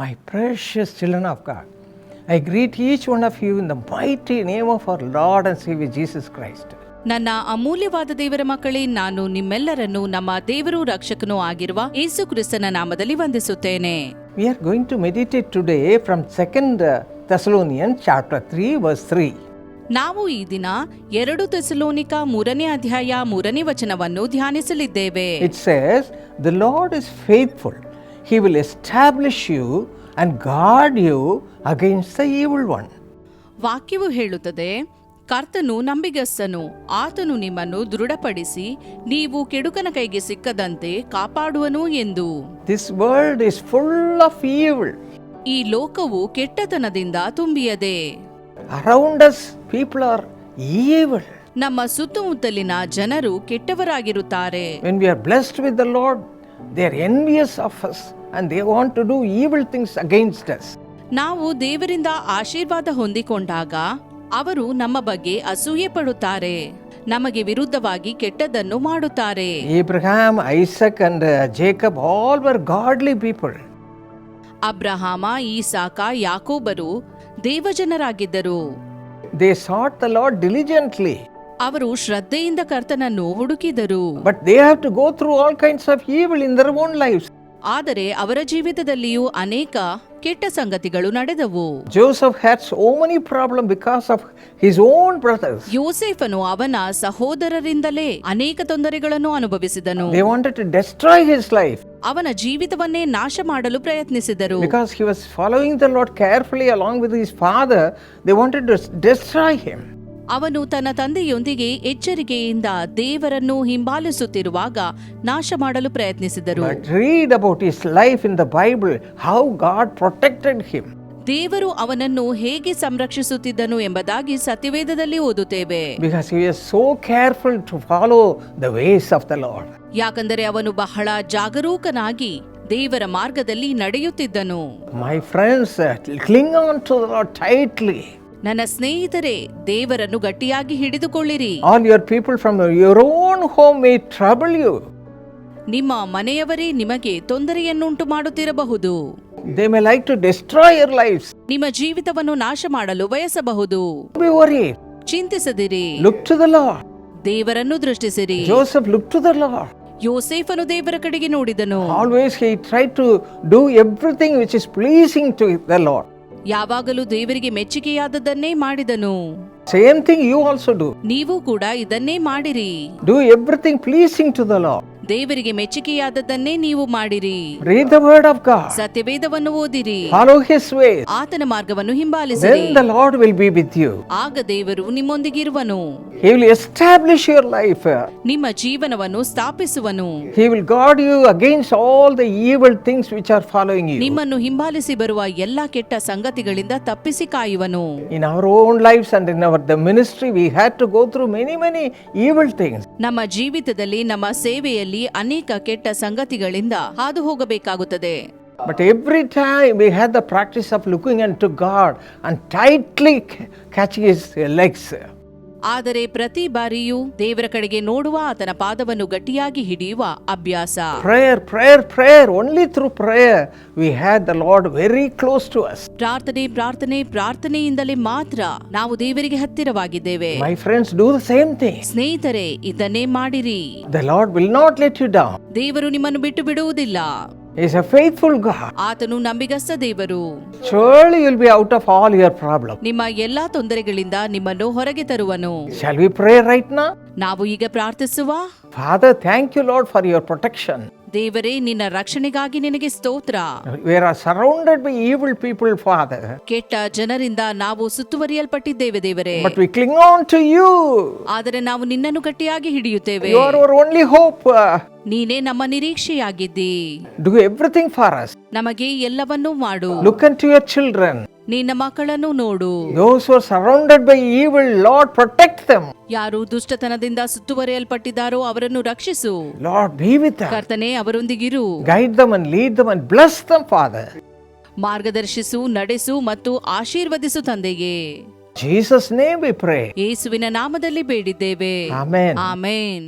My precious children of God, I greet each one of you in the mighty name of our Lord and Savior Jesus Christ. ನನ್ನ ಅಮೂಲ್ಯವಾದ ದೇವರ ಮಕ್ಕಳೇ, ನಾನು ನಿಮ್ಮೆಲ್ಲರನ್ನು ನಮ್ಮ ದೇವರು ರಕ್ಷಕನೂ ಆಗಿರುವ ಯೇಸು ಕ್ರಿಸ್ತನ ನಾಮದಲ್ಲಿ ವಂದಿಸುತ್ತೇನೆ. We are going to meditate today from 2 Thessalonians chapter 3 verse 3. ನಾವು ಈ ದಿನ 2 ಥೆಸಲೋನಿಕ 3ನೇ ಅಧ್ಯಾಯ 3ನೇ ವಚನವನ್ನು ಧ್ಯಾನಿಸಲಿದ್ದೇವೆ. It says, "The Lord is faithful. He will establish you and guard you against the evil one." ವಾಕ್ಯವು ಹೇಳುತ್ತದೆ, ಕರ್ತನು ನಂಬಿಗಸ್ತನು, ಆತನು ನಿಮ್ಮನ್ನು ದೃಢಪಡಿಸಿ ನೀವು ಕೆಡುಕನ ಕೈಗೆ ಸಿಕ್ಕದಂತೆ ಕಾಪಾಡುವನು ಎಂದು. This world is full of evil. ಈ ಲೋಕವು ಕೆಟ್ಟತನದಿಂದ ತುಂಬಿಯದೆ. Around us people are evil. ನಮ್ಮ ಸುತ್ತಮುತ್ತಲಿನ ಜನರು ಕೆಟ್ಟವರಾಗಿರುತ್ತಾರೆ. When we are blessed with the Lord, they are envious of us and they want to do evil things against us. ನಾವು ದೇವರಿಂದ ಆಶೀರ್ವಾದ ಹೊಂದಿಕೊಂಡಾಗ ಅವರು ನಮ್ಮ ಬಗ್ಗೆ ಅಸೂಯೆ ಪಡುತ್ತಾರೆ, ನಮಗೆ ವಿರುದ್ಧವಾಗಿ ಕೆಟ್ಟದ್ದನ್ನು ಮಾಡುತ್ತಾರೆ. Abraham, Isaac and Jacob all were godly people. Abraham, ಈಸಾಕ, ಯಾಕೋಬರು ದೇವಜನರಾಗಿದ್ದರು. They sought the Lord diligently. ಅವರು ಶ್ರದ್ಧೆಯಿಂದ ಕರ್ತನನ್ನು ಹುಡುಕಿದರು. But they have to go through all kinds of evil in their own lives. ಆದರೆ ಅವರ ಜೀವಿತದಲ್ಲಿಯೂ ಅನೇಕ ಕೆಟ್ಟ ಸಂಗತಿಗಳು ನಡೆದವು. Joseph had so many problems because of his own brothers. ಯೋಸೇಫನು ಅವನ ಸಹೋದರರಿಂದಲೇ ಅನೇಕ ತೊಂದರೆಗಳನ್ನು ಅನುಭವಿಸಿದನು. They wanted to destroy his life. ಅವನ ಜೀವಿತವನ್ನೇ ನಾಶ ಮಾಡಲು ಪ್ರಯತ್ನಿಸಿದರು. Because he was following the Lord carefully along with his father, they wanted to destroy him. ಅವನು ತನ್ನ ತಂದೆಯೊಂದಿಗೆ ಎಚ್ಚರಿಕೆಯಿಂದ ದೇವರನ್ನು ಹಿಂಬಾಲಿಸುತ್ತಿರುವಾಗ ನಾಶ ಮಾಡಲು ಪ್ರಯತ್ನಿಸಿದರು. But read about his life in the Bible, how God protected him. ದೇವರು ಅವನನ್ನು ಹೇಗೆ ಸಂರಕ್ಷಿಸುತ್ತಿದ್ದನು ಎಂಬುದಾಗಿ ಸತ್ಯವೇದದಲ್ಲಿ ಓದುತ್ತೇವೆ. Because he was so careful to follow the ways of the Lord. ಯಾಕಂದರೆ ಅವನು ಬಹಳ ಜಾಗರೂಕನಾಗಿ ದೇವರ ಮಾರ್ಗದಲ್ಲಿ ನಡೆಯುತ್ತಿದ್ದನು. My friends, cling on to the Lord tightly. ನನ್ನ ಸ್ನೇಹಿತರೆ, ದೇವರನ್ನು ಗಟ್ಟಿಯಾಗಿ ಹಿಡಿದುಕೊಳ್ಳಿರಿ. All your people from your own home may trouble you. ನಿಮ್ಮ ಮನೆಯವರೇ ನಿಮಗೆ ತೊಂದರೆಯನ್ನುಂಟು ಮಾಡುತ್ತಿರಬಹುದು. They may like to destroy your lives. ನಿಮ್ಮ ಜೀವಿತವನ್ನು ನಾಶ ಮಾಡಲು ಬಯಸಬಹುದು. Don't be worried. ಚಿಂತಿಸದಿರಿ. Look to the Lord. ದೇವರನ್ನು ದೃಷ್ಟಿಸಿರಿ. Joseph looked to the Lord. ಯೋಸೇಫನು ದೇವರ ಕಡೆಗೆ ನೋಡಿದನು. Always he tried to do everything which is pleasing to the Lord. ಯಾವಾಗಲೂ ದೇವರಿಗೆ ಮೆಚ್ಚುಗೆಯಾದದ್ದನ್ನೇ ಮಾಡಿದನು. Same thing you also do. ನೀವು ಕೂಡ ಇದನ್ನೇ ಮಾಡಿರಿ. Do everything pleasing to the Lord. ದೇವರಿಗೆ ಮೆಚ್ಚುಗೆಯಾದದ್ದನ್ನೇ ನೀವು ಮಾಡಿರಿ. Read the word of God. ಸತ್ಯವೇದವನ್ನು ಓದಿರಿ. Follow his ways. ಆತನ ಮಾರ್ಗವನ್ನು ಹಿಂಬಾಲಿಸಿರಿ. Then the Lord will be with you. ಆಗ ದೇವರು ನಿಮ್ಮೊಂದಿಗಿರುವನು. He will establish your life. ನಿಮ್ಮ ಜೀವನವನ್ನು ಸ್ಥಾಪಿಸುವನು. He will guard you against all the evil things which are following you. ನಿಮ್ಮನ್ನು ಹಿಂಬಾಲಿಸಿ ಬರುವ ಎಲ್ಲಾ ಕೆಟ್ಟ ಸಂಗತಿಗಳಿಂದ ತಪ್ಪಿಸಿ ಕಾಯುವನು. In our own lives and in the ministry we had to go through many evil things. ನಮ್ಮ ಜೀವಿತದಲ್ಲಿ, ನಮ್ಮ ಸೇವೆಯಲ್ಲಿ ಅನೇಕ ಕೆಟ್ಟ ಸಂಗತಿಗಳಿಂದ ಹಾದು ಹೋಗಬೇಕಾಗುತ್ತದೆ. But every time we had the practice of looking unto God and tightly catching his legs. ಆದರೆ ಪ್ರತಿ ಬಾರಿಯೂ ದೇವರ ಕಡೆಗೆ ನೋಡುವ, ಆತನ ಪಾದವನ್ನು ಗಟ್ಟಿಯಾಗಿ ಹಿಡಿಯುವ ಅಭ್ಯಾಸ. Prayer. Only through prayer we had the Lord very close to us. ಪ್ರಾರ್ಥನೆಯಿಂದಲೇ ಮಾತ್ರ ನಾವು ದೇವರಿಗೆ ಹತ್ತಿರವಾಗಿದ್ದೇವೆ. My friends, do the same thing. ಸ್ನೇಹಿತರೆ, ಇದನ್ನೇ ಮಾಡಿರಿ. The Lord will not let you down. ದೇವರು ನಿಮ್ಮನ್ನು ಬಿಟ್ಟು ಬಿಡುವುದಿಲ್ಲ. He is a faithful God. ಆತನು ನಂಬಿಗಸ್ತ ದೇವರು. Surely you will be out of all your problems. ನಿಮ್ಮ ಎಲ್ಲಾ ತೊಂದರೆಗಳಿಂದ ನಿಮ್ಮನ್ನು ಹೊರಗೆ ತರುವನು. Shall we pray right now? ನಾವು ಈಗ ಪ್ರಾರ್ಥಿಸುವ. Father, thank you Lord for your protection. ದೇವರೇ, ನಿನ್ನ ರಕ್ಷಣೆಗಾಗಿ ನಿನಗೆ ಸ್ತೋತ್ರ. We are surrounded by evil people, Father. ಕೆಟ್ಟ ಜನರಿಂದ ನಾವು ಸುತ್ತುವರಿಯಲ್ಪಟ್ಟಿದ್ದೇವೆ ದೇವರೇ. But we cling on to you. ಆದರೆ ನಾವು ನಿನ್ನನ್ನು ಗಟ್ಟಿಯಾಗಿ ಹಿಡಿಯುತ್ತೇವೆ. You are our only hope. ನೀನೇ ನಮ್ಮ ನಿರೀಕ್ಷೆಯಾಗಿದ್ದಿ. Do everything for us. ನಮಗೆ ಎಲ್ಲವನ್ನೂ ಮಾಡು. Look unto your children. ನಿನ್ನ ಮಕ್ಕಳನ್ನು ನೋಡು. Those who are surrounded by evil, Lord, protect them. ಯಾರು ದುಷ್ಟತನದಿಂದ ಸುತ್ತುವರಿಯಲ್ಪಟ್ಟಿದ್ದಾರೋ ಅವರನ್ನು ರಕ್ಷಿಸು. Lord, be with them. ಕರ್ತನೇ, ಅವರೊಂದಿಗಿರು. Guide them and lead them and bless them, Father. ಮಾರ್ಗದರ್ಶಿಸು, ನಡೆಸು ಮತ್ತು ಆಶೀರ್ವದಿಸು ತಂದೆಯೇ. Jesus' name we pray. ಯೇಸುವಿನ ನಾಮದಲ್ಲಿ ಬೇಡಿದ್ದೇವೆ. Amen. ಆಮೆನ್.